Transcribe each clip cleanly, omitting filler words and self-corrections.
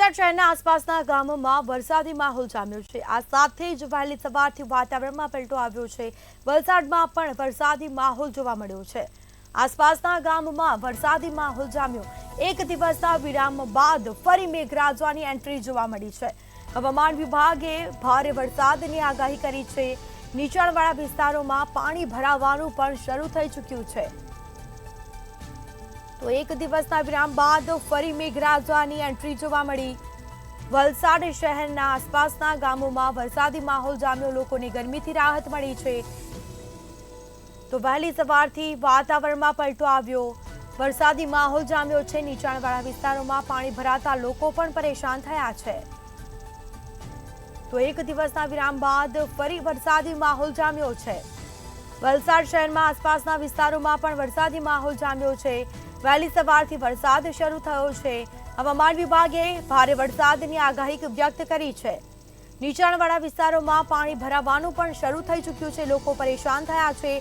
વલસાડ શહેરના આસપાસના ગામોમાં વરસાદી માહોલ જામ્યો છે। આ સાથે જ વહેલી સવારથી વાતાવરણમાં પલટો આવ્યો છે। વલસાડમાં પણ વરસાદી માહોલ જોવા મળ્યો છે। આસપાસના ગામોમાં વરસાદી માહોલ જામ્યો। એક દિવસના વિરામ બાદ ફરી મેઘરાજાની એન્ટ્રી જોવા મળી છે। હવામાન વિભાગે ભારે વરસાદની આગાહી કરી છે। નીચાણવાળા વિસ્તારોમાં પાણી ભરાવાનું પણ શરૂ થઈ ચૂક્યું છે। તો એક દિવસના વિરામ બાદ ફરી મેઘરાજાની એન્ટ્રી જોવા મળી। વલસાડ શહેરના આસપાસના ગામોમાં વરસાદી માહોલ જામ્યો। લોકોને ગરમીથી રાહત મળી છે। તો વહેલી સવારથી વાતાવરણમાં પલટો આવ્યો। વરસાદી માહોલ જામ્યો છે। નીચાણવાળા વિસ્તારોમાં પાણી ભરાતા લોકો પણ પરેશાન થયા છે। તો એક દિવસના વિરામ બાદ ફરી વરસાદી માહોલ જામ્યો છે। વલસાડ શહેરમાં આસપાસના વિસ્તારોમાં પણ વરસાદી માહોલ જામ્યો છે। વહેલી સવારથી વરસાદ શરૂ થયો છે। હવામાન વિભાગે ભારે વરસાદની આગાહી વ્યક્ત કરી છે। નીચાણવાળા વિસ્તારોમાં પાણી ભરાવાનું પણ શરૂ થઈ ચૂક્યું છે। લોકો પરેશાન થયા છે।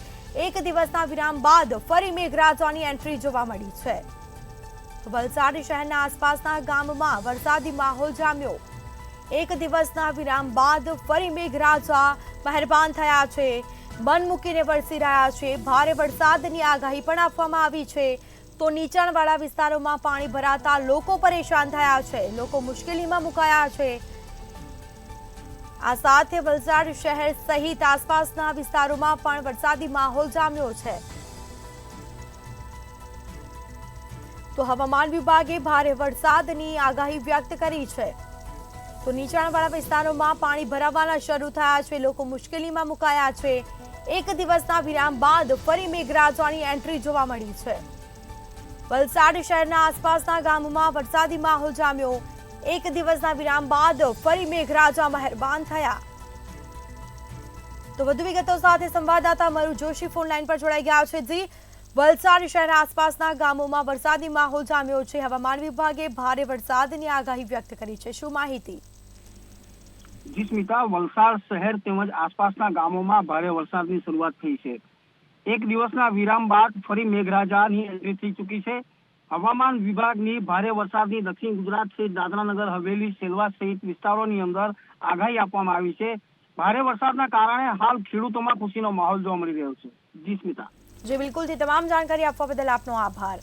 એક દિવસના વિરામ બાદ ફરી મેઘરાજાની એન્ટ્રી જોવા મળી છે। તો વલસાડ શહેરના આસપાસના ગામમાં વરસાદી માહોલ જામ્યો। એક દિવસના વિરામ બાદ ફરી મેઘરાજા મહેરબાન થયા છે। મન મૂકીને વરસી રહ્યા છે। ભારે વરસાદની આગાહી પણ આપવામાં આવી છે। તો નીચાણવાળા વિસ્તારોમાં પાણી ભરાતા લોકો પરેશાન થયા છે। લોકો મુશ્કેલીમાં મુકાયા છે। આ સાથે વલસાડ શહેર સહિત આસપાસના વિસ્તારોમાં પણ વરસાદી માહોલ જામ્યો છે। તો હવામાન વિભાગે ભારે વરસાદની આગાહી વ્યક્ત કરી છે। તો નીચાણવાળા વિસ્તારોમાં પાણી ભરાવાના શરૂ થયા છે। લોકો મુશ્કેલીમાં મુકાયા છે। એક દિવસના વિરામ બાદ ફરી મેઘરાજાની એન્ટ્રી જોવા મળી છે। વલસાડ શહેરના આસપાસના ગામોમાં વરસાદી માહોલ જામ્યો। એક દિવસના વિરામ બાદ ફરી મેઘરાજા મહેરબાન થયા। તો વધુ વિગતો સાથે સંવાદદાતા મરુ જોશી ફોન લાઈન પર જોડાઈ ગયા છે। જી, વલસાડ શહેરના આસપાસના ગામોમાં વરસાદી માહોલ જામ્યો છે। હવામાન વિભાગે ભારે વરસાદની આગાહી વ્યક્ત કરી છે। શું માહિતી? જી સ્મિતા, વલસાડ શહેર તેમજ આસપાસના ગામોમાં ભારે વરસાદની શરૂઆત થઈ છે। એક દિવસના વિરામ બાદ ફરી મેઘરાજાની એન્ટ્રી થઈ ચૂકી છે। હવામાન વિભાગની ભારે વરસાદની દક્ષિણ ગુજરાત સહિત દાદરાનગર હવેલી, સેલવાસ સહિત વિસ્તારોની અંદર આગાહી આપવામાં આવી છે। ભારે વરસાદના કારણે હાલ ખેડૂતોમાં ખુશીનો માહોલ જોવા મળી રહ્યો છે। જી સ્મિતા। જી બિલકુલ, તમામ જાણકારી આપવા બદલ આપનો આભાર।